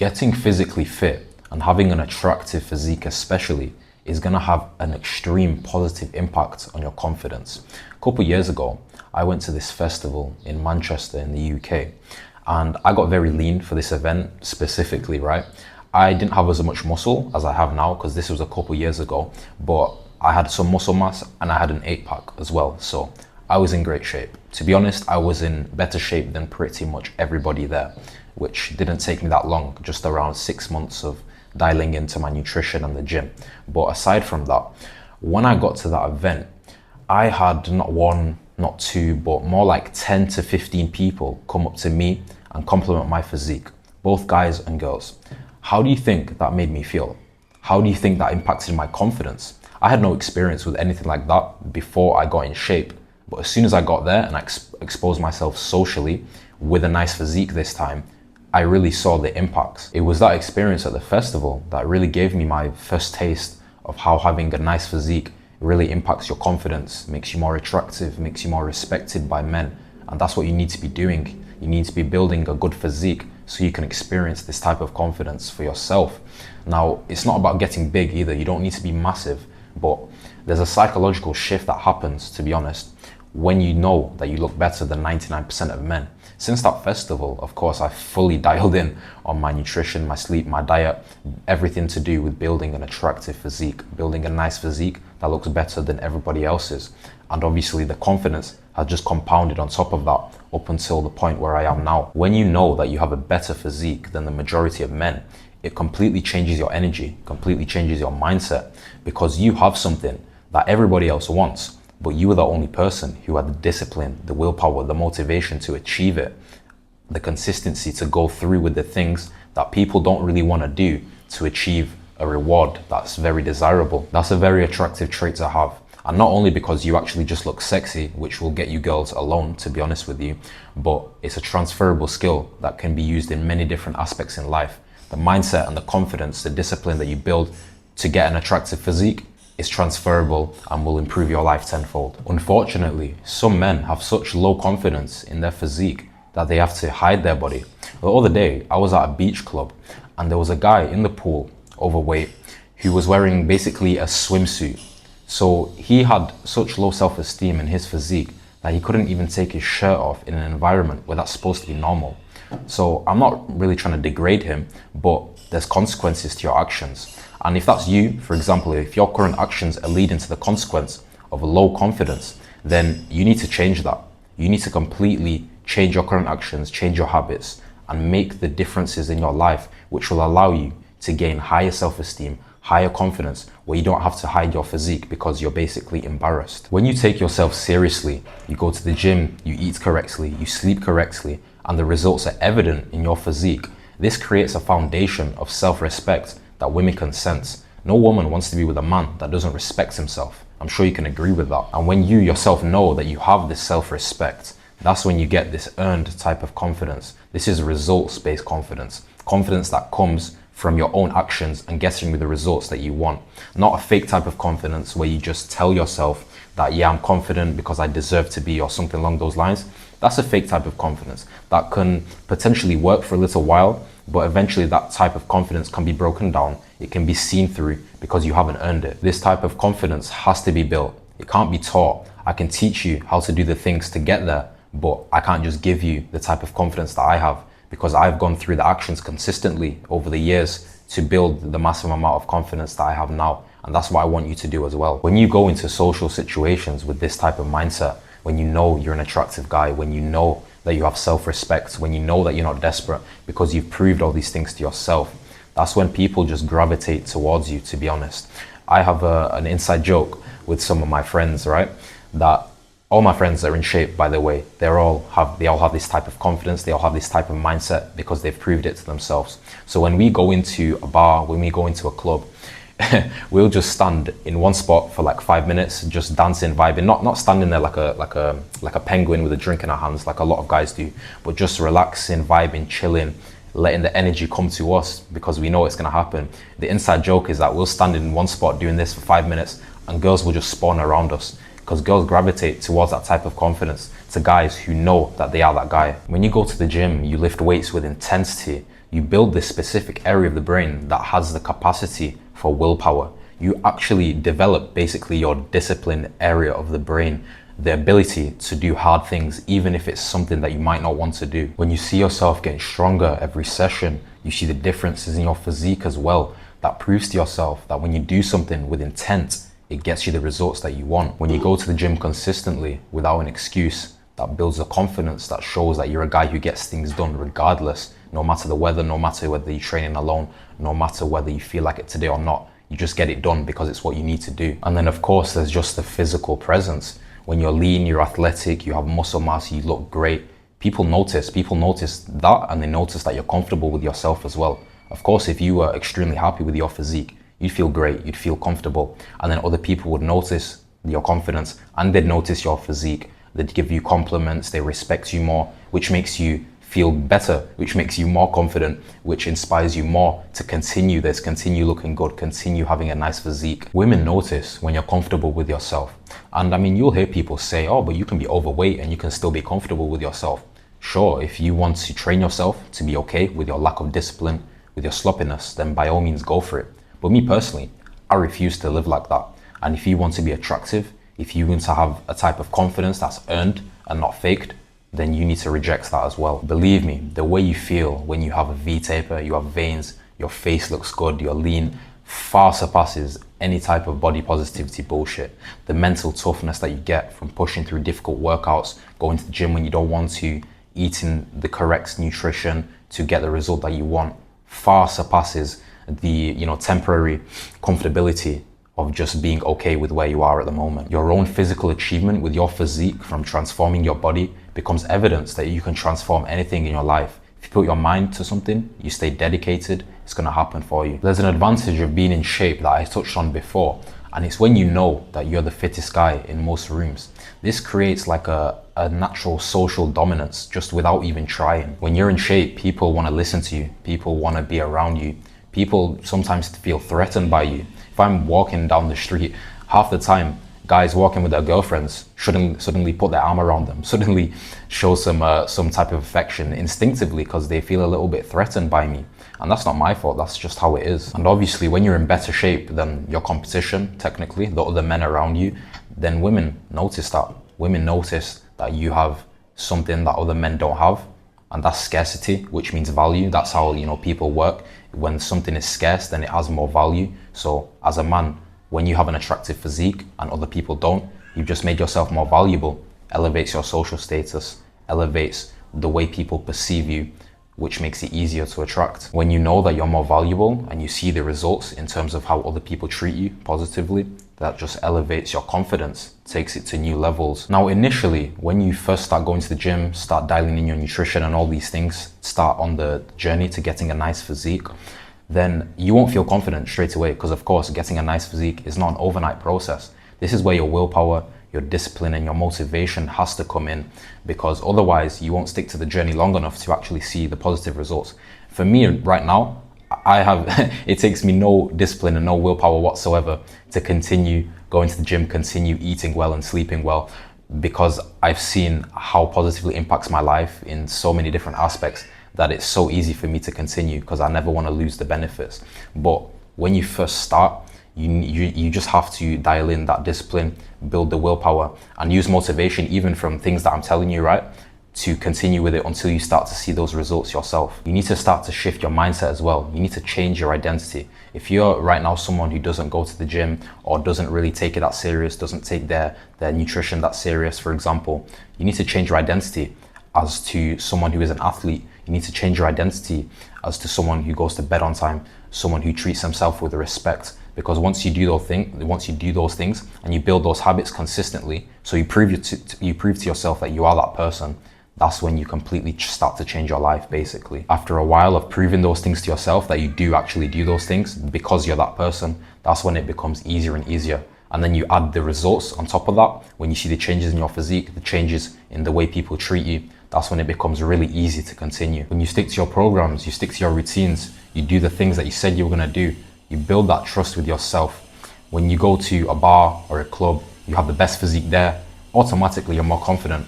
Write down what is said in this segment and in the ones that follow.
Getting physically fit and having an attractive physique especially is going to have an extreme positive impact on your confidence. A couple years ago, I went to this festival in Manchester in the UK and I got very lean for this event specifically, right? I didn't have as much muscle as I have now because this was a couple years ago, but I had some muscle mass and I had an 8-pack as well. So I was in great shape. To be honest, I was in better shape than pretty much everybody there, which didn't take me that long, just around 6 months of dialing into my nutrition and the gym. But aside from that, when I got to that event, I had not one, not two, but more like 10 to 15 people come up to me and compliment my physique, both guys and girls. How do you think that made me feel? How do you think that impacted my confidence? I had no experience with anything like that before I got in shape. But as soon as I got there and I exposed myself socially with a nice physique this time, I really saw the impacts. It was that experience at the festival that really gave me my first taste of how having a nice physique really impacts your confidence, makes you more attractive, makes you more respected by men. And that's what you need to be doing. You need to be building a good physique so you can experience this type of confidence for yourself. Now, it's not about getting big either. You don't need to be massive, but there's a psychological shift that happens, to be honest, when you know that you look better than 99% of men. Since that festival, of course, I fully dialed in on my nutrition, my sleep, my diet, everything to do with building an attractive physique, building a nice physique that looks better than everybody else's. And obviously the confidence has just compounded on top of that up until the point where I am now. When you know that you have a better physique than the majority of men, it completely changes your energy, completely changes your mindset, because you have something that everybody else wants, but you were the only person who had the discipline, the willpower, the motivation to achieve it, the consistency to go through with the things that people don't really want to do to achieve a reward that's very desirable. That's a very attractive trait to have. And not only because you actually just look sexy, which will get you girls alone, to be honest with you, but it's a transferable skill that can be used in many different aspects in life. The mindset and the confidence, the discipline that you build to get an attractive physique is transferable and will improve your life tenfold. Unfortunately, some men have such low confidence in their physique that they have to hide their body. The other day, I was at a beach club and there was a guy in the pool, overweight, who was wearing basically a swimsuit. So he had such low self-esteem in his physique that he couldn't even take his shirt off in an environment where that's supposed to be normal. So I'm not really trying to degrade him, but there's consequences to your actions. And if that's you, for example, if your current actions are leading to the consequence of a low confidence, then you need to change that. You need to completely change your current actions, change your habits, and make the differences in your life, which will allow you to gain higher self-esteem, higher confidence, where you don't have to hide your physique because you're basically embarrassed. When you take yourself seriously, you go to the gym, you eat correctly, you sleep correctly, and the results are evident in your physique, this creates a foundation of self-respect that women can sense. No woman wants to be with a man that doesn't respect himself. I'm sure you can agree with that. And when you yourself know that you have this self-respect, that's when you get this earned type of confidence. This is results-based confidence. Confidence that comes from your own actions and getting with the results that you want. Not a fake type of confidence where you just tell yourself that, yeah, I'm confident because I deserve to be, or something along those lines. That's a fake type of confidence that can potentially work for a little while, but eventually that type of confidence can be broken down. It can be seen through because you haven't earned it. This type of confidence has to be built. It can't be taught. I can teach you how to do the things to get there, but I can't just give you the type of confidence that I have, because I've gone through the actions consistently over the years to build the massive amount of confidence that I have now. And that's what I want you to do as well. When you go into social situations with this type of mindset, when you know you're an attractive guy, when you know that you have self-respect, when you know that you're not desperate because you've proved all these things to yourself, that's when people just gravitate towards you, to be honest. I have an inside joke with some of my friends, right? That all my friends are in shape, by the way. They all have this type of confidence. They all have this type of mindset because they've proved it to themselves. So when we go into a bar, when we go into a club, we'll just stand in one spot for like 5 minutes, just dancing, vibing, not standing there like a penguin with a drink in our hands, like a lot of guys do, but just relaxing, vibing, chilling, letting the energy come to us because we know it's going to happen. The inside joke is that we'll stand in one spot doing this for 5 minutes and girls will just spawn around us, because girls gravitate towards that type of confidence, to guys who know that they are that guy. When you go to the gym, you lift weights with intensity you build this specific area of the brain that has the capacity for willpower. You actually develop basically your discipline area of the brain, the ability to do hard things, even if it's something that you might not want to do. When you see yourself getting stronger every session, you see the differences in your physique as well. That proves to yourself that when you do something with intent, it gets you the results that you want. When you go to the gym consistently without an excuse, that builds a confidence that shows that you're a guy who gets things done regardless, no matter the weather, no matter whether you're training alone, no matter whether you feel like it today or not. You just get it done because it's what you need to do. And then of course, there's just the physical presence. When you're lean, you're athletic, you have muscle mass, you look great. People notice that, and they notice that you're comfortable with yourself as well. Of course, if you were extremely happy with your physique, you'd feel great, you'd feel comfortable. And then other people would notice your confidence and they'd notice your physique. They'd give you compliments, they respect you more, which makes you feel better, which makes you more confident, which inspires you more to continue this, continue looking good, continue having a nice physique. Women notice when you're comfortable with yourself. And I mean, you'll hear people say, oh, but you can be overweight and you can still be comfortable with yourself. Sure, if you want to train yourself to be okay with your lack of discipline, with your sloppiness, then by all means go for it. But me personally, I refuse to live like that. And if you want to be attractive, if you want to have a type of confidence that's earned and not faked, then you need to reject that as well. Believe me, the way you feel when you have a V-taper, you have veins, your face looks good, you're lean, far surpasses any type of body positivity bullshit. The mental toughness that you get from pushing through difficult workouts, going to the gym when you don't want to, eating the correct nutrition to get the result that you want, far surpasses the temporary comfortability of just being okay with where you are at the moment. Your own physical achievement with your physique from transforming your body becomes evidence that you can transform anything in your life. If you put your mind to something, you stay dedicated, it's gonna happen for you. There's an advantage of being in shape that I touched on before, and it's when you know that you're the fittest guy in most rooms. This creates like a natural social dominance just without even trying. When you're in shape, people wanna listen to you, people wanna be around you, people sometimes feel threatened by you. If I'm walking down the street, half the time, guys walking with their girlfriends suddenly put their arm around them, suddenly show some type of affection instinctively because they feel a little bit threatened by me. And that's not my fault, that's just how it is. And obviously, when you're in better shape than your competition, technically, the other men around you, then women notice that. Women notice that you have something that other men don't have. And that's scarcity, which means value. That's how people work. When something is scarce, then it has more value. So as a man, when you have an attractive physique and other people don't, you've just made yourself more valuable. Elevates your social status, elevates the way people perceive you, which makes it easier to attract. When you know that you're more valuable and you see the results in terms of how other people treat you positively, that just elevates your confidence, takes it to new levels. Now, initially, when you first start going to the gym, start dialing in your nutrition and all these things, start on the journey to getting a nice physique, then you won't feel confident straight away because, of course, getting a nice physique is not an overnight process. This is where your willpower, your discipline and your motivation has to come in, because otherwise you won't stick to the journey long enough to actually see the positive results. For me right now, it takes me no discipline and no willpower whatsoever to continue going to the gym, continue eating well and sleeping well, because I've seen how positively impacts my life in so many different aspects that it's so easy for me to continue because I never want to lose the benefits. But when you first start, you just have to dial in that discipline, build the willpower and use motivation even from things that I'm telling you, right? To continue with it until you start to see those results yourself. You need to start to shift your mindset as well. You need to change your identity. If you're right now someone who doesn't go to the gym or doesn't really take it that serious, doesn't take their nutrition that serious, for example, you need to change your identity as to someone who is an athlete. You need to change your identity as to someone who goes to bed on time, someone who treats himself with respect. Because once you do those things and you build those habits consistently, so you prove to yourself that you are that person, that's when you completely start to change your life, basically. After a while of proving those things to yourself, that you do actually do those things because you're that person, that's when it becomes easier and easier. And then you add the results on top of that. When you see the changes in your physique, the changes in the way people treat you, that's when it becomes really easy to continue. When you stick to your programs, you stick to your routines, you do the things that you said you were gonna do, you build that trust with yourself. When you go to a bar or a club, you have the best physique there, automatically you're more confident.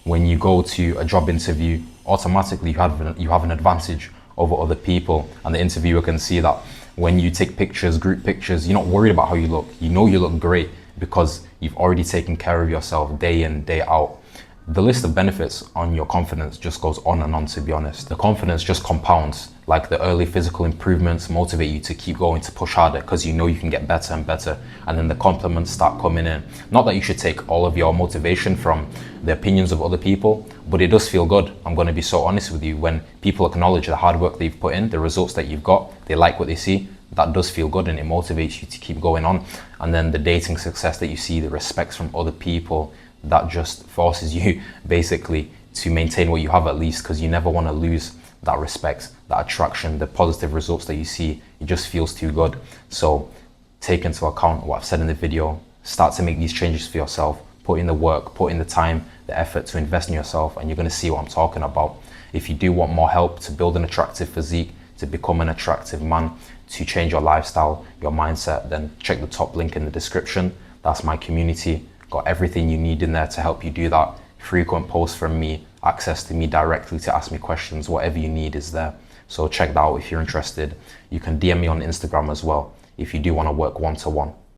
When you go to a job interview, automatically you have an advantage over other people. And the interviewer can see that when you take pictures, group pictures, you're not worried about how you look. You know you look great because you've already taken care of yourself day in, day out. The list of benefits on your confidence just goes on and on, to be honest. The confidence just compounds, like the early physical improvements motivate you to keep going, to push harder because you know you can get better and better. And then the compliments start coming in. Not that you should take all of your motivation from the opinions of other people, but it does feel good. I'm going to be so honest with you. When people acknowledge the hard work that you've put in, the results that you've got, they like what they see, that does feel good and it motivates you to keep going on. And then the dating success that you see, the respects from other people, that just forces you basically to maintain what you have at least, because you never want to lose that respect, that attraction, the positive results that you see. It just feels too good. So take into account what I've said in the video, start to make these changes for yourself, put in the work, put in the time, the effort to invest in yourself, and you're going to see what I'm talking about. If you do want more help to build an attractive physique, to become an attractive man, to change your lifestyle, your mindset, then check the top link in the description. That's my community. Got everything you need in there to help you do that. Frequent posts from me, access to me directly to ask me questions, whatever you need is there. So check that out if you're interested. You can DM me on Instagram as well if you do want to work one-to-one.